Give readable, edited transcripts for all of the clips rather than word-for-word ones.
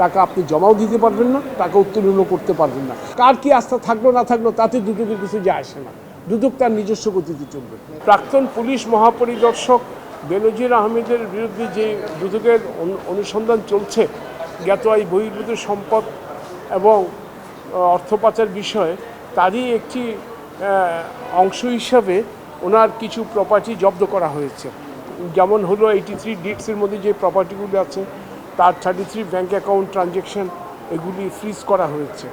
টাকা আপনি জমাও দিতে পারবেন না, টাকা উত্তোলনও করতে পারবেন না। কার কি আস্থা থাকলো না থাকলো তাতে দুদকের কিছু যায় আসে না। দুদক তার নিজস্ব গতিতে চলবে। প্রাক্তন পুলিশ মহাপরিদর্শক বেনজির আহমেদের বিরুদ্ধে যে দুদকের অনুসন্ধান চলছে জ্ঞাত আয় বহির্ভূত সম্পদ এবং অর্থ পাচার বিষয়ে, তারই একটি অংশ হিসাবে ওনার কিছু প্রপার্টি জব্দ করা হয়েছে। যেমন হলো 83 ডিডসের মধ্যে যে প্রপার্টিগুলি আছে, তার 33 ব্যাঙ্ক অ্যাকাউন্ট ট্রানজ্যাকশন, এগুলি ফ্রিজ করা হয়েছে।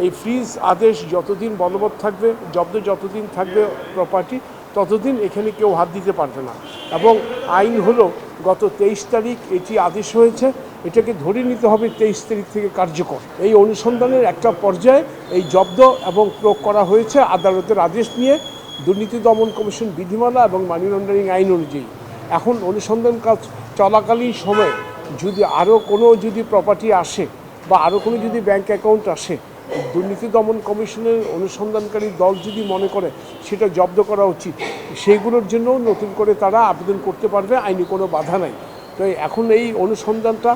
এই ফ্রিজ আদেশ যতদিন বলবৎ থাকবে, জব্দ যতদিন থাকবে প্রপার্টি, ততদিন এখানে কেউ হাত দিতে পারবে না। এবং আইন হলো গত 23 তারিখ এটি আদেশ হয়েছে, এটাকে ধরে নিতে হবে 23 তারিখ থেকে কার্যকর। এই অনুসন্ধানের একটা পর্যায়ে এই জব্দ এবং প্রয়োগ করা হয়েছে আদালতের আদেশ নিয়ে দুর্নীতি দমন কমিশন বিধিমালা এবং মানি লন্ডারিং আইন অনুযায়ী। এখন অনুসন্ধান কাজ চলাকালীন সময়ে যদি আরও কোনো প্রপার্টি আসে বা আরও কোনো ব্যাঙ্ক অ্যাকাউন্ট আসে, দুর্নীতি দমন কমিশনের অনুসন্ধানকারী দল যদি মনে করে সেটা জব্দ করা উচিত, সেইগুলোর জন্য নতুন করে তারা আবেদন করতে পারবে, আইনি কোনো বাধা নাই। তো এখন এই অনুসন্ধানটা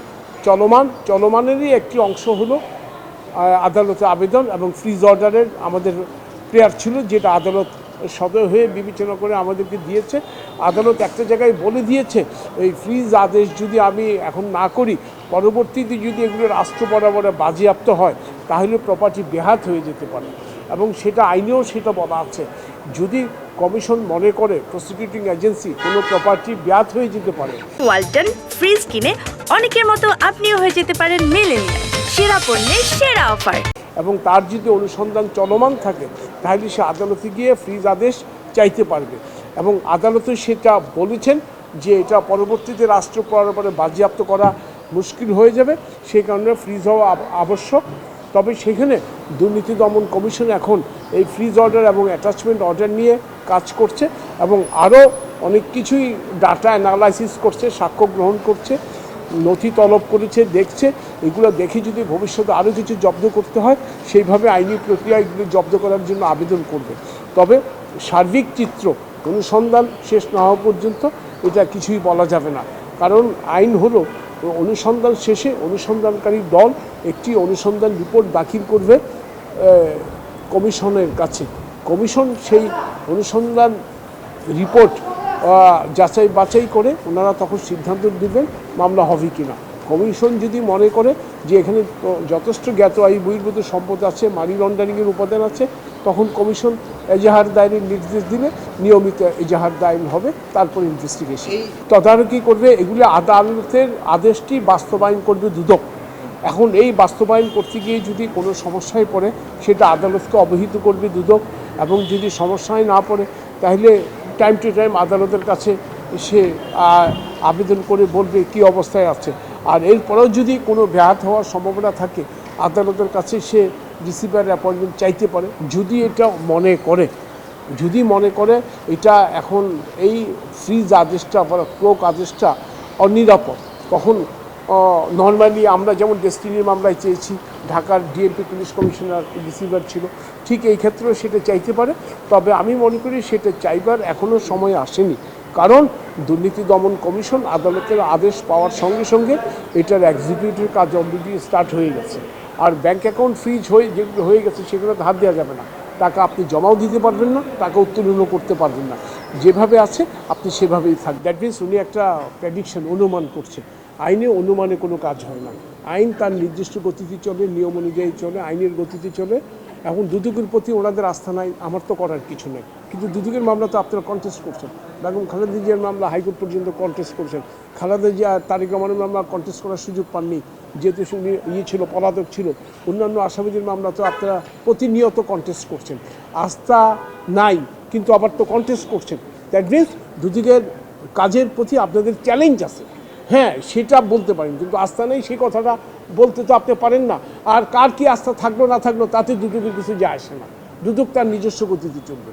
চলমানেরই একটি অংশ হলো আদালতে আবেদন এবং ফ্রিজ অর্ডারের আমাদের প্রেয়ার ছিল, যেটা আদালত সদয় হয়ে বিবেচনা করে আমাদেরকে দিয়েছে। আদালত একটা জায়গায় বলে দিয়েছে, এই ফ্রিজ আদেশ যদি আমি এখন না করি, পরবর্তীতে যদি এগুলো রাষ্ট্র বরাবরে বাজেয়াপ্ত হয়, তাহলে প্রপার্টি বেহাত হয়ে যেতে পারে। এবং সেটা আইনেও সেটা বলা আছে, যদি কমিশন মনে করে প্রসিকিউটিং এজেন্সি কোনো প্রপার্টি বেহাত হয়ে যেতে পারে। ওয়ালটন ফ্রিজ কিনে অনেকের মতো আপনিও হয়ে যেতে পারেন মিলেনিয়াল। সেরা পণ্যের সেরা অফার। এবং তার যদি অনুসন্ধান চলমান থাকে, তাহলে সে আদালতে গিয়ে ফ্রিজ আদেশ চাইতে পারবে। এবং আদালতে সেটা বলেছেন যে এটা পরবর্তীতে রাষ্ট্র বরাবরে বাজেয়াপ্ত করা মুশকিল হয়ে যাবে, সেই কারণে ফ্রিজ হওয়া আবশ্যক। তবে সেখানে দুর্নীতি দমন কমিশন এখন এই ফ্রিজ অর্ডার এবং অ্যাটাচমেন্ট অর্ডার নিয়ে কাজ করছে এবং আরও অনেক কিছুই ডাটা অ্যানালাইসিস করছে, সাক্ষ্য গ্রহণ করছে, নথি তলব করেছে, দেখছে। এগুলো দেখে যদি ভবিষ্যতে আরও কিছু জব্দ করতে হয়, সেইভাবে আইনি প্রক্রিয়া এগুলো জব্দ করার জন্য আবেদন করবে। তবে সার্বিক চিত্র অনুসন্ধান শেষ না হওয়া পর্যন্ত এটা কিছুই বলা যাবে না। কারণ আইন হলো অনুসন্ধান শেষে অনুসন্ধানকারী দল একটি অনুসন্ধান রিপোর্ট দাখিল করবে কমিশনের কাছে। কমিশন সেই অনুসন্ধান রিপোর্ট যাচাই বাছাই করে ওনারা তখন সিদ্ধান্ত দেবেন মামলা হবে কি না। কমিশন যদি মনে করে যে এখানে যথেষ্ট জ্ঞাত আয় বহির্ভূত সম্পদ আছে, মানি লন্ডারিংয়ের উপাদান আছে, তখন কমিশন এজাহার দায়েরের নির্দেশ দিলে নিয়মিত এজাহার দায়ের হবে, তারপর ইনভেস্টিগেশন তদারকি করবে। এগুলি আদালতের আদেশটি বাস্তবায়ন করবে দুদক। এখন এই বাস্তবায়ন করতে গিয়ে যদি কোনো সমস্যায় পড়ে, সেটা আদালতকে অবহিত করবে দুদক। এবং যদি সমস্যায় না পড়ে, তাহলে টাইম টু টাইম আদালতের কাছে সে আবেদন করে বলবে কি অবস্থায় আছে। আর এরপরেও যদি কোনো ব্যাহত হওয়ার সম্ভাবনা থাকে, আদালতের কাছে সে রিসিভার অ্যাপয়েন্টমেন্ট চাইতে পারে। যদি মনে করে এটা এখন এই ফ্রিজ আদেশটা বা ক্লোক আদেশটা অনিরাপদ, তখন নর্মালি আমরা যেমন ডেস্টিনির মামলায় চেয়েছি, ঢাকার ডিএমপি পুলিশ কমিশনার রিসিভার ছিল, ঠিক এই ক্ষেত্রেও সেটা চাইতে পারে। তবে আমি মনে করি সেটা চাইবার এখনও সময় আসেনি, কারণ দুর্নীতি দমন কমিশন আদালতের আদেশ পাওয়ার সঙ্গে সঙ্গে এটার এক্সিকিউটিভ কাজ অলরেডি স্টার্ট হয়ে গেছে। আর ব্যাঙ্ক অ্যাকাউন্ট ফ্রিজ যেগুলো হয়ে গেছে সেগুলো ধার দেওয়া যাবে না, টাকা আপনি জমাও দিতে পারবেন না, টাকা উত্তোলনও করতে পারবেন না। যেভাবে আছে আপনি সেভাবেই থাকবেন। দ্যাট মিনস উনি একটা প্রেডিকশন, অনুমান করছে। আইনে অনুমানে কোনো কাজ হয় না। আইন তার নির্দিষ্ট গতিতে চলে, নিয়ম অনুযায়ী চলে, আইনের গতিতে চলে। এখন দুদকের প্রতি ওনাদের আস্থা নাই, আমার তো করার কিছু নেই। কিন্তু দুদকের মামলা তো আপনারা কন্টেস্ট করছেন। বেগম খালেদা জিয়ার মামলা হাইকোর্ট পর্যন্ত কন্টেস্ট করছেন। খালেদা জিয়া তারেক রহমানের মামলা কন্টেস্ট করার সুযোগ পাননি, যেহেতু ছিল, পলাতক ছিল। অন্যান্য আসামিদের মামলা তো আপনারা প্রতিনিয়ত কন্টেস্ট করছেন। আস্থা নাই, কিন্তু আবার তো কন্টেস্ট করছেন। দ্যাট মিনস দুদকের কাজের প্রতি আপনাদের চ্যালেঞ্জ আছে। হ্যাঁ, সেটা বলতে পারেন, কিন্তু আস্থা নেই সেই কথাটা বলতে তো আপনি পারেন না। আর কার কি আস্থা থাকলো না থাকলো তাতে দুদকের কিছু যায় আসে না। দুদক তার নিজস্ব গতিতে চলবে।